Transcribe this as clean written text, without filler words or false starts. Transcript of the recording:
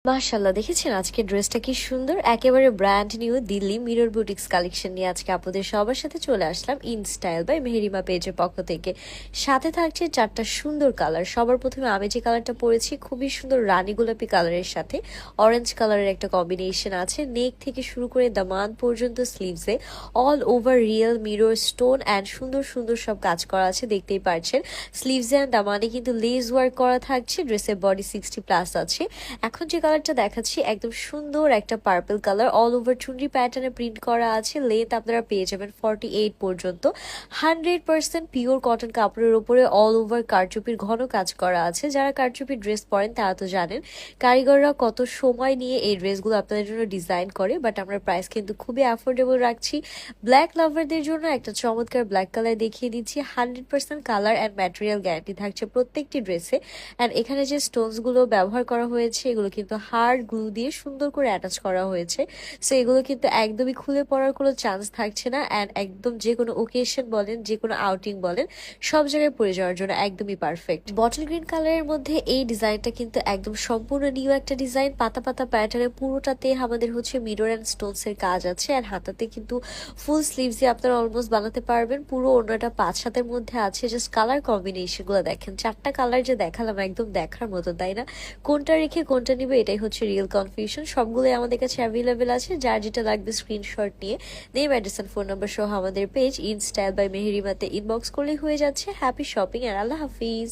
মাশাআল্লাহ, দেখেছেন আজকের ড্রেসটা কি সুন্দর, একেবারে brand new Delhi mirror boutiques collection নিয়ে আজকে আপনাদের সবার সাথে চলে আসলাম ইন স্টাইল বাই মেহেরিমা পেজের পক্ষ থেকে। সাথে থাকছে চারটা সুন্দর কালার। সবার প্রথমে আমি যে কালারটা পরেছি খুবই সুন্দর রানী গোলাপি কালারের সাথে অরেঞ্জ কালারের একটা কম্বিনেশন আছে। নেক থেকে শুরু করে দামান পর্যন্ত স্লিভসে all over real mirror stone and সুন্দর সুন্দর সব কাজ করা আছে, দেখতেই পারছেন। স্লিভসে অ্যান্ড দামানে কিন্তু লেস ওয়ার্ক করা থাকছে। ড্রেসের বডি 60+ আছে। এখন যে কালারটা দেখাচ্ছি একদম সুন্দর একটা পার্পল কালার, অল ওভার চুনরি প্যাটার্নে প্রিন্ট করা আছে। লেন্থ আপনারা পেয়ে যাবেন 48 পর্যন্ত। 100% পিওর কটন কাপড়ের উপরে অল ওভার কারচুপির ঘন কাজ করা আছে। যারা কারচুপির ড্রেস পরেন তারা তো জানেন কারিগররা কত সময় নিয়ে এই ড্রেসগুলো আপনাদের জন্য ডিজাইন করে, বাট আমরা প্রাইস কিন্তু খুবই অ্যাফোর্ডেবল রাখছি। ব্ল্যাক লাভারদের জন্য একটা চমৎকার ব্ল্যাক কালার দেখিয়ে দিচ্ছি। 100% কালার অ্যান্ড ম্যাটেরিয়াল গ্যারান্টি থাকছে প্রত্যেকটি ড্রেসে। অ্যান্ড এখানে যে স্টোনসগুলো ব্যবহার করা হয়েছে এগুলো কিন্তু হার্ড গ্লু দিয়ে সুন্দর করে অ্যাটাচ করা হয়েছে। সো এগুলো কিন্তু একদমই খুলে পড়ার কোনো চান্স থাকছে না। অ্যান্ড একদম যে কোনো ওকেশন বলেন, যে কোনো আউটিং বলেন, সব জায়গায় পরে যাওয়ার জন্য একদমই পারফেক্ট। বটল গ্রিন কালারের মধ্যে এই ডিজাইনটা কিন্তু একদম সম্পূর্ণ নিউ একটা ডিজাইন। পাতা পাতা প্যাটার্নে পুরোটাতে আমাদের হচ্ছে মিরর অ্যান্ড স্টোনস এর কাজ আছে। আর হাতাতে কিন্তু ফুল স্লিভস দিয়ে আপনারা অলমোস্ট বানাতে পারবেন। পুরো ওড়নাটা 5 হাতের মধ্যে আছে। জাস্ট কালার কম্বিনেশন গুলো দেখেন, চারটা কালার যে দেখালাম একদম দেখার মতো, তাই না? কোনটা রেখে কোনটা নিবে এটাই হচ্ছে রিয়েল কনফিউশন। সবগুলোই আমাদের কাছে অ্যাভেলেবেল আছে। যার যেটা লাগবে স্ক্রিনশট নিয়ে name, address and phone number সহ আমাদের পেজ ইন স্টাইল বাই মেহেরিমাতে ইনবক্স করলেই হয়ে যাচ্ছে। হ্যাপি শপিং আর আল্লাহ হাফিজ।